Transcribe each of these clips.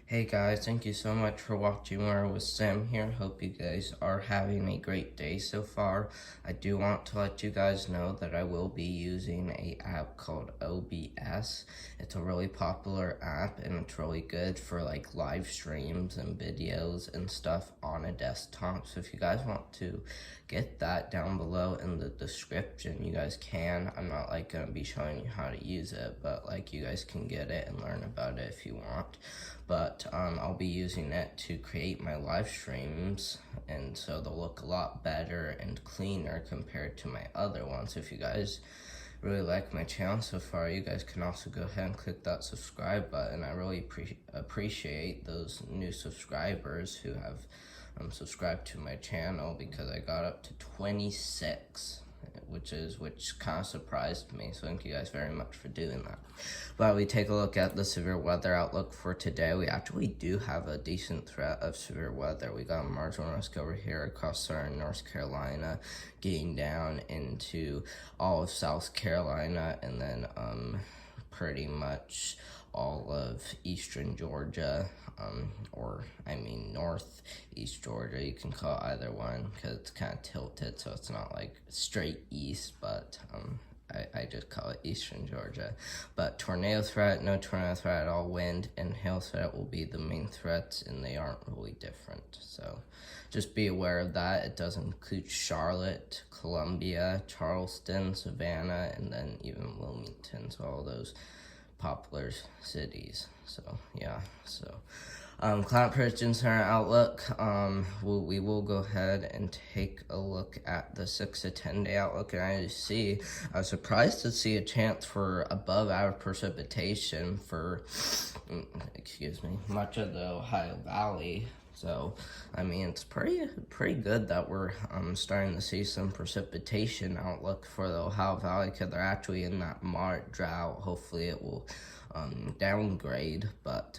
Hey guys, thank you so much for watching. Where with Sam here. Hope you guys are having a great day so far. I do want to let you guys know that I will be using a app called OBS. It's a really popular app and it's really good for like live streams and videos and stuff on a desktop. So if you guys want to get that, down below in the description, you guys can. I'm not like gonna be showing you how to use it, but like you guys can get it and learn about it if you want. But I'll be using it to create my live streams, and so they'll look a lot better and cleaner compared to my other ones. If you guys really like my channel so far, you guys can also go ahead and click that subscribe button. I really appreciate those new subscribers who have subscribed to my channel, because I got up to 26, which kind of surprised me. So thank you guys very much for doing that. But we take a look at the severe weather outlook for today. We actually do have a decent threat of severe weather. We got a marginal risk over here across southern North Carolina, getting down into all of South Carolina, and then pretty much all of eastern Georgia, or I mean northeast Georgia. You can call it either one because it's kind of tilted, so it's not like straight east, but I just call it eastern Georgia. But tornado threat, no tornado threat at all. Wind and hail threat will be the main threats, and they aren't really different. So just be aware of that. It does include Charlotte, Columbia, Charleston, Savannah, and then even Wilmington. So all those popular cities. So yeah, so climate predictions in our outlook. We will go ahead and take a look at the 6 to 10 day outlook, and I was surprised to see a chance for above average precipitation for much of the Ohio Valley. So, I mean, it's pretty good that we're starting to see some precipitation outlook for the Ohio Valley, because they're actually in that moderate drought. Hopefully it will downgrade, but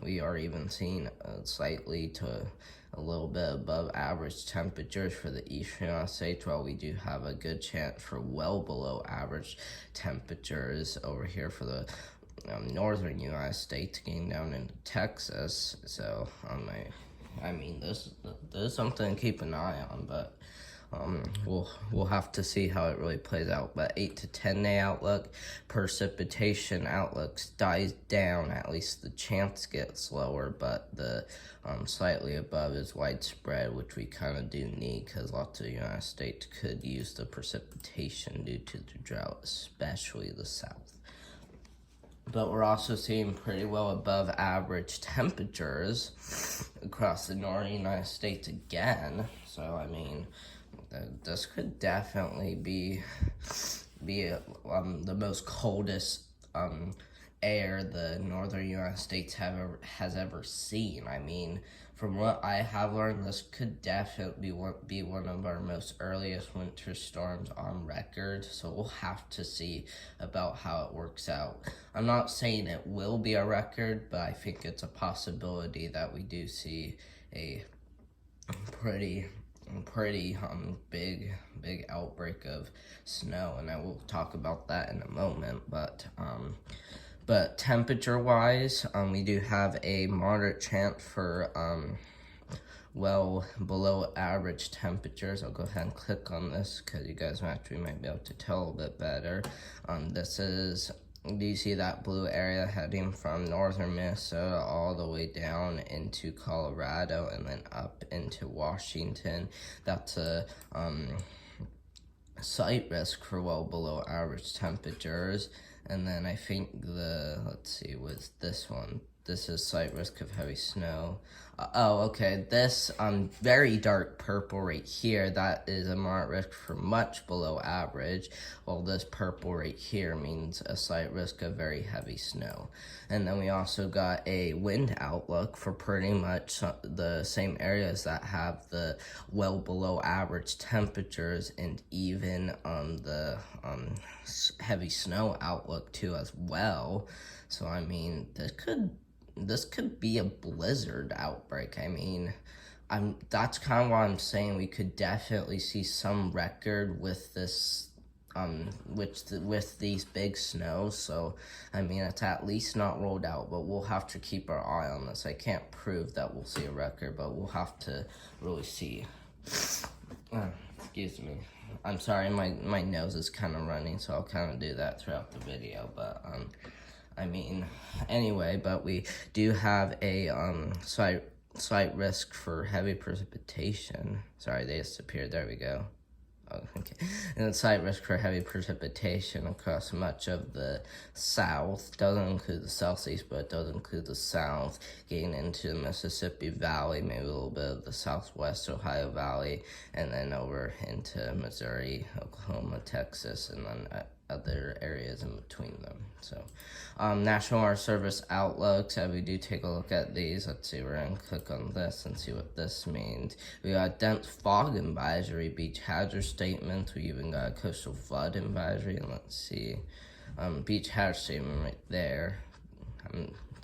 we are even seeing slightly to a little bit above average temperatures for the eastern United States, while we do have a good chance for well below average temperatures over here for the northern United States, getting down into Texas. So I mean this is something to keep an eye on, but we'll have to see how it really plays out. But 8 to 10 day outlook, precipitation outlook dies down. At least the chance gets lower, but the slightly above is widespread, which we kind of do need, because lots of the United States could use the precipitation due to the drought, especially the South. But we're also seeing pretty well above average temperatures across the northern United States again. So, I mean, this could definitely be the most coldest air the northern United States has ever seen. I mean, from what I have learned, this could definitely be one of our most earliest winter storms on record. So we'll have to see about how it works out. I'm not saying it will be a record, but I think it's a possibility that we do see a pretty big outbreak of snow, and I will talk about that in a moment. But temperature-wise, we do have a moderate chance for well below average temperatures. I'll go ahead and click on this because you guys actually might be able to tell a little bit better. Do you see that blue area heading from northern Minnesota all the way down into Colorado and then up into Washington? That's a slight risk for well below average temperatures. And then I think was this one? This is slight risk of heavy snow. Okay, this very dark purple right here, that is a moderate risk for much below average, while this purple right here means a slight risk of very heavy snow. And then we also got a wind outlook for pretty much the same areas that have the well below average temperatures, and even the heavy snow outlook too as well. So I mean, this could be a blizzard outbreak. I mean, that's kind of what I'm saying. We could definitely see some record with this with these big snows. So I mean, it's at least not rolled out, but we'll have to keep our eye on this. I can't prove that we'll see a record, but we'll have to really see. Excuse me. I'm sorry, my nose is kind of running, so I'll kind of do that throughout the video. But I mean, anyway, but we do have a slight risk for heavy precipitation. Sorry, they disappeared. There we go. Oh, okay. And a slight risk for heavy precipitation across much of the south. Doesn't include the southeast, but it does include the south, getting into the Mississippi Valley, maybe a little bit of the southwest Ohio Valley, and then over into Missouri, Oklahoma, Texas, and then other areas in between them. So National Weather Service Outlook, so we do take a look at these. Let's see, we're gonna click on this and see what this means. We got dense fog advisory, beach hazard statement. We even got a coastal flood advisory, and let's see, beach hazard statement right there.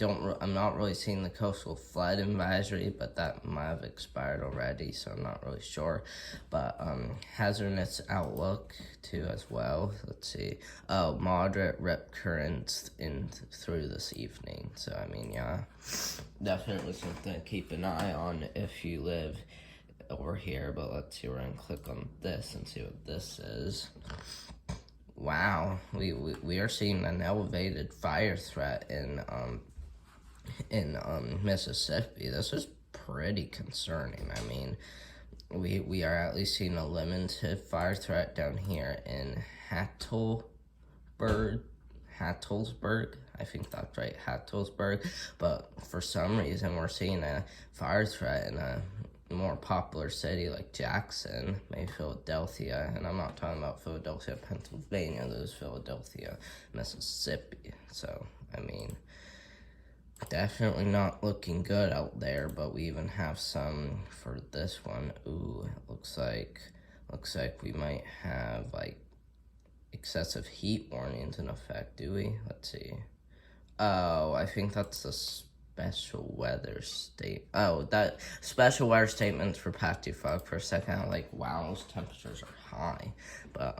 I'm not really seeing the coastal flood advisory, but that might have expired already, so I'm not really sure. But hazardous outlook too as well. Let's see. Oh, moderate rip currents through this evening. So I mean, yeah, definitely something to keep an eye on if you live over here. But let's see. We're gonna click on this and see what this is. Wow, we are seeing an elevated fire threat in Mississippi. This is pretty concerning. I mean, we are at least seeing a limited fire threat down here in Hattiesburg. I think that's right, Hattiesburg. But for some reason, we're seeing a fire threat in a more popular city like Jackson, maybe Philadelphia, and I'm not talking about Philadelphia, Pennsylvania. This is Philadelphia, Mississippi. So I mean, definitely not looking good out there. But we even have some for this one. Ooh, it looks like we might have like excessive heat warnings in effect. Do we? Let's see. Oh, I think that's the special weather state. Oh, that special weather statements for patchy fog. For a second, I'm like, wow, those temperatures are high. But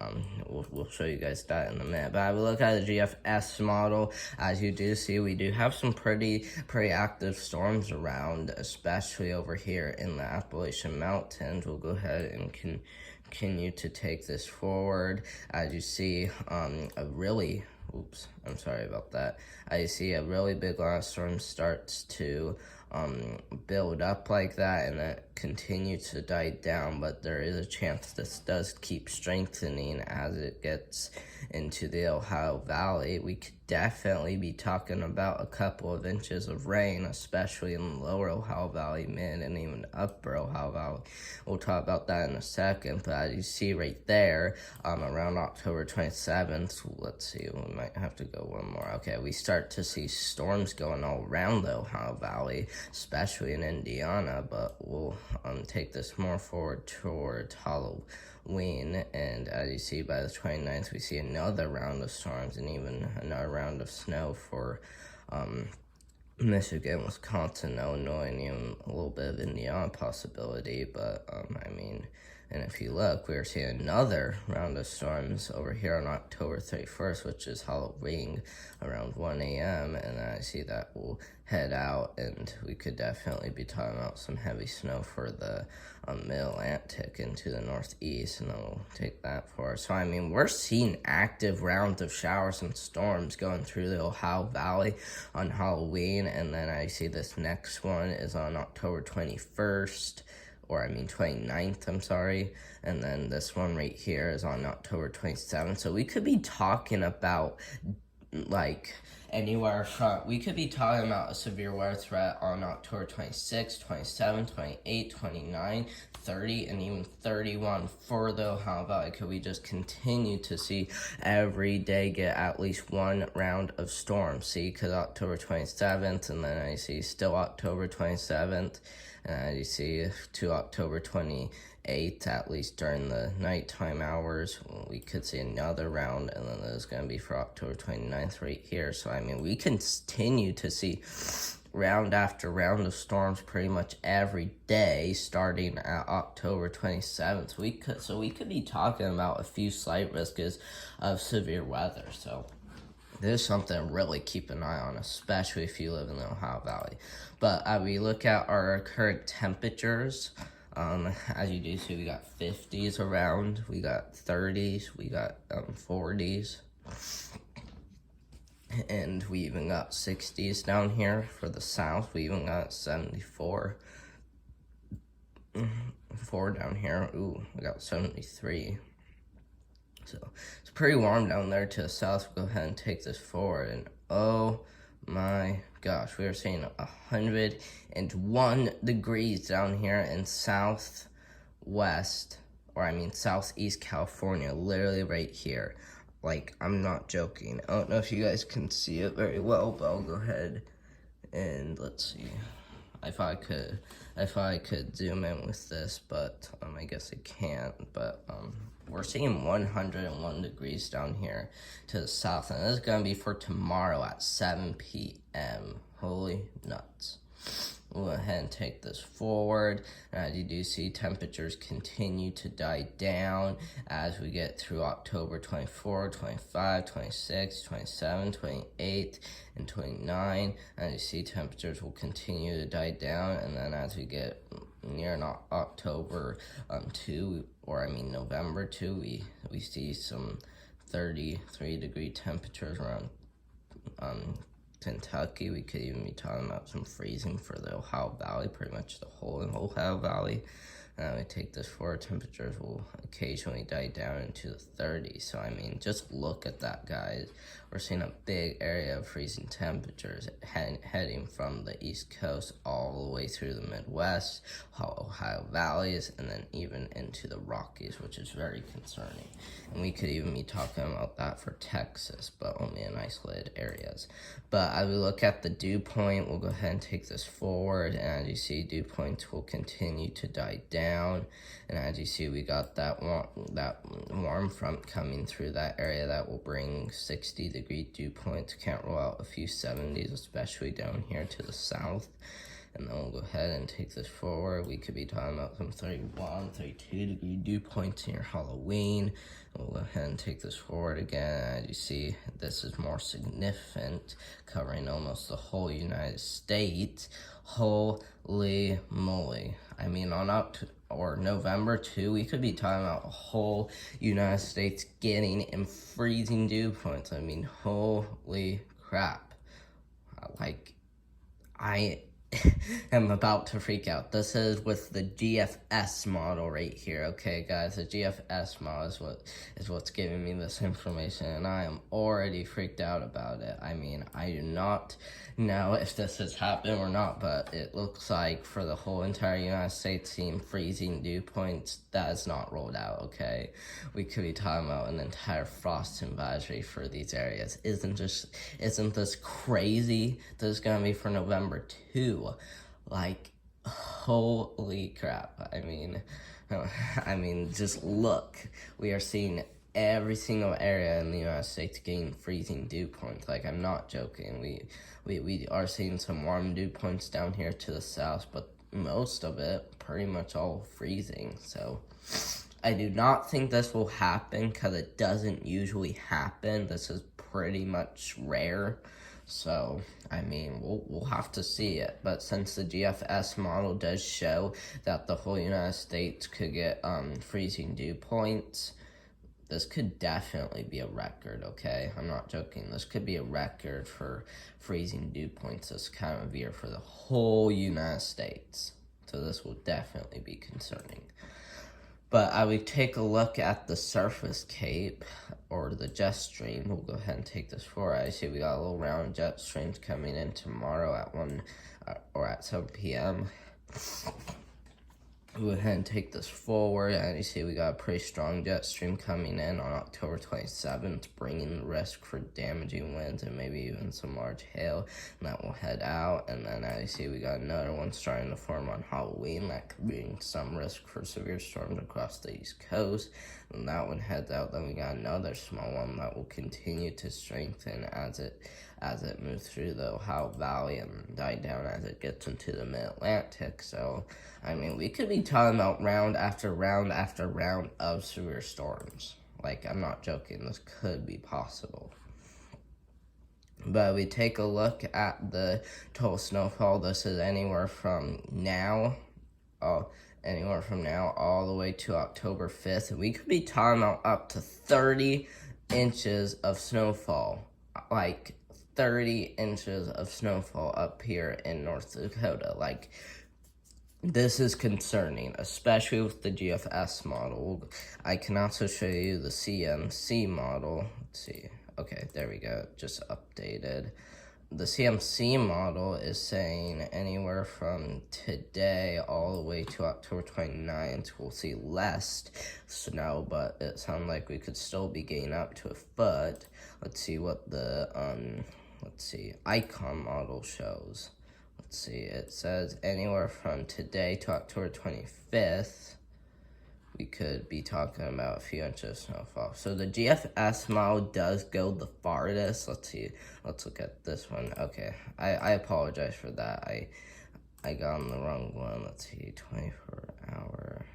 we'll show you guys that in a minute. But I will look at the GFS model. As you do see, we do have some pretty active storms around, especially over here in the Appalachian Mountains. We'll go ahead and continue to take this forward. As you see, oops, I'm sorry about that. I see a really big line of storm starts to build up like that, and then continue to die down, but there is a chance this does keep strengthening as it gets into the Ohio Valley. We could definitely be talking about a couple of inches of rain, especially in the lower Ohio Valley, mid, and even upper Ohio Valley. We'll talk about that in a second, but as you see right there, around October 27th, let's see, we might have to go one more. Okay, we start to see storms going all around the Ohio Valley, especially in Indiana, but we'll take this more forward towards Halloween, and as you see, by the 29th, we see another round of storms and even another round of snow for Michigan, Wisconsin, Illinois, and even a little bit of Indiana possibility. But I mean, and if you look, we are seeing another round of storms over here on October 31st, which is Halloween, around 1 a.m. And I see that we'll head out, and we could definitely be talking about some heavy snow for the mid-Atlantic into the northeast, and then we'll take that for us. So, I mean, we're seeing active rounds of showers and storms going through the Ohio Valley on Halloween, and then I see this next one is on October 21st, or 29th, I'm sorry, and then this one right here is on October 27th, so we could be talking about, like, anywhere from, we could be talking about a severe weather threat on October 26, 27, 28, 29, 30, and even 31 for the Ohio Valley. Could we just continue to see every day get at least one round of storms? See, because October 27th, and then I see still October 27th, and you see to October 28th, at least during the nighttime hours, we could see another round, and then there's going to be for October 29th right here. So, I mean, we continue to see round after round of storms pretty much every day starting at October 27th. So we could be talking about a few slight risks of severe weather. So this is something to really keep an eye on, especially if you live in the Ohio Valley. But we look at our current temperatures. As you do see, we got 50s around, we got 30s, we got 40s, and we even got 60s down here for the south. We even got 74 down here. Ooh, we got 73. So it's pretty warm down there to the south. We'll go ahead and take this forward, and oh my gosh, we are seeing 101 degrees down here in southeast California, literally right here. Like, I'm not joking. I don't know if you guys can see it very well, but I'll go ahead and let's see if I could zoom in with this, but I guess I can't. But we're seeing 101 degrees down here to the south, and this is gonna be for tomorrow at 7 p.m. Holy nuts. We'll go ahead and take this forward. And as you do see, temperatures continue to die down as we get through October 24, 25, 26, 27, 28, and 29. As you see, temperatures will continue to die down, and then as we get near October November 2, we see some 33-degree temperatures around Kentucky. We could even be talking about some freezing for the Ohio Valley, pretty much the whole Ohio Valley. We take this forward, temperatures will occasionally die down into the 30s. So, I mean, just look at that, guys. We're seeing a big area of freezing temperatures heading from the East Coast all the way through the Midwest, Ohio Valleys, and then even into the Rockies, which is very concerning. And we could even be talking about that for Texas, but only in isolated areas. But as we look at the dew point, we'll go ahead and take this forward, and as you see, dew points will continue to die down. And as you see, we got that warm front coming through that area that will bring 60-degree dew points. Can't rule out a few 70s, especially down here to the south. And then we'll go ahead and take this forward. We could be talking about some 31, 32-degree dew points near Halloween. We'll go ahead and take this forward again. As you see, this is more significant, covering almost the whole United States. Holy moly. I mean, November 2, we could be talking about a whole United States getting in freezing dew points. I mean, holy crap. Like, I am about to freak out. This is with the GFS model right here, okay, guys? The GFS model is what's giving me this information, and I am already freaked out about it. I mean, I do not know if this has happened or not, but it looks like for the whole entire United States seeing freezing dew points, that is not rolled out, okay? We could be talking about an entire frost advisory for these areas. Isn't this crazy? This is gonna be for November 2. Like, holy crap. I mean, just look. We are seeing every single area in the United States getting freezing dew points. Like, I'm not joking. We are seeing some warm dew points down here to the south, but most of it pretty much all freezing. So I do not think this will happen because it doesn't usually happen. This is pretty much rare. So, I mean, we'll have to see it. But since the GFS model does show that the whole United States could get freezing dew points, this could definitely be a record, okay? I'm not joking. This could be a record for freezing dew points this time of year for the whole United States. So this will definitely be concerning. But I would take a look at the surface cape or the jet stream. We'll go ahead and take this forward. I see we got a little round jet streams coming in tomorrow at 1 or at 7 p.m. We'll go ahead and take this forward, and you see we got a pretty strong jet stream coming in on October 27th, bringing the risk for damaging winds and maybe even some large hail, and that will head out. And then as you see, we got another one starting to form on Halloween that could bring some risk for severe storms across the East Coast, and that one heads out. Then we got another small one that will continue to strengthen as it as it moves through the Ohio Valley and die down as it gets into the mid-Atlantic. So, I mean, we could be talking about round after round after round of severe storms. Like, I'm not joking, this could be possible. But we take a look at the total snowfall. This is anywhere from now all the way to October 5th. We could be talking about up to 30 inches of snowfall. Like 30 inches of snowfall up here in North Dakota. Like, this is concerning, especially with the GFS model. I can also show you the CMC model. Let's see. Okay, there we go. Just updated. The CMC model is saying anywhere from today all the way to October 29th, we'll see less snow, but it sounds like we could still be getting up to a foot. Let's see what the, icon model shows. Let's see, it says anywhere from today to October 25th, we could be talking about a few inches of snowfall. So the GFS model does go the farthest. Let's see. Let's look at this one. Okay, I apologize for that. I got on the wrong one. Let's see, 24-hour.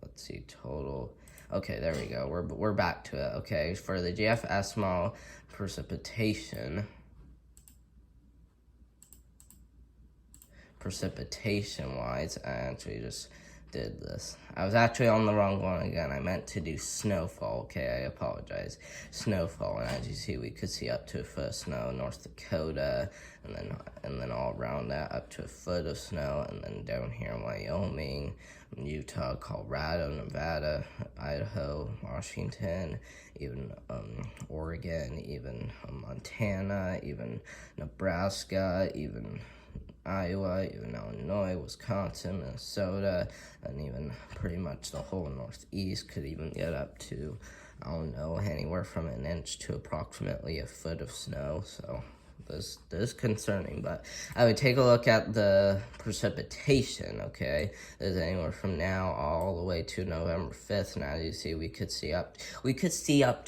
Let's see, total. Okay, there we go. We're back to it. Okay, for the GFS model, precipitation-wise, I actually just did this. I was actually on the wrong one again. I meant to do snowfall. Okay, I apologize. Snowfall, and as you see, we could see up to a foot of snow in North Dakota, and then all around that up to a foot of snow, and then down here in Wyoming, Utah, Colorado, Nevada, Idaho, Washington, even Oregon, even Montana, even Nebraska, even Iowa, even Illinois, Wisconsin, Minnesota, and even pretty much the whole Northeast could even get up to, I don't know, anywhere from an inch to approximately a foot of snow. So this is concerning, but I would take a look at the precipitation. Okay, there's anywhere from now all the way to November 5th. And as you see, we could see up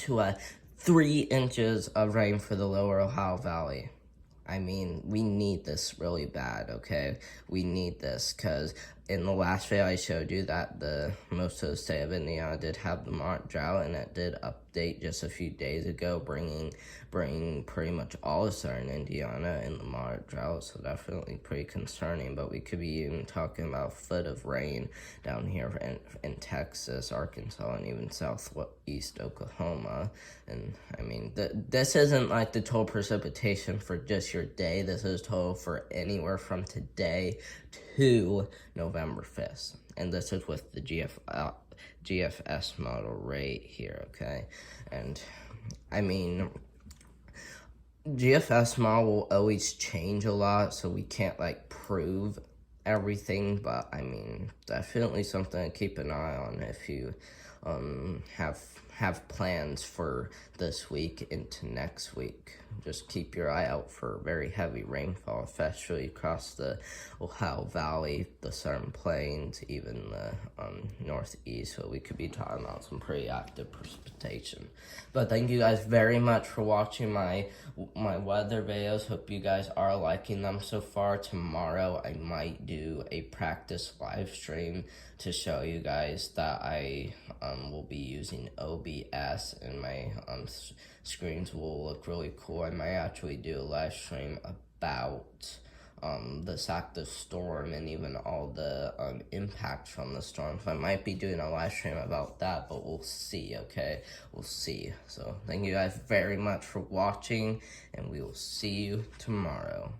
to 3 inches of rain for the lower Ohio Valley. I mean, we need this really bad, okay? We need this, because in the last video I showed you that most of the state of Indiana did have the moderate drought, and it did update just a few days ago, bringing pretty much all of southern Indiana in the moderate drought, so definitely pretty concerning. But we could be even talking about a foot of rain down here in Texas, Arkansas, and even southeast Oklahoma. And I mean, this isn't like the total precipitation for just your day. This is total for anywhere from today to November 5th. And this is with the GFS model right here, okay? And I mean, GFS model will always change a lot, so we can't like prove everything, but I mean, definitely something to keep an eye on if you have plans for this week into next week. Just keep your eye out for very heavy rainfall, especially across the Ohio Valley, the Southern Plains, even the Northeast. So we could be talking about some pretty active precipitation. But thank you guys very much for watching my weather videos. Hope you guys are liking them so far. Tomorrow I might do a practice live stream to show you guys that I will be using OBS, and my screens will look really cool. I might actually do a live stream about this active storm and even all the impacts from the storm. So I might be doing a live stream about that, but we'll see, okay? We'll see. So thank you guys very much for watching, and we will see you tomorrow.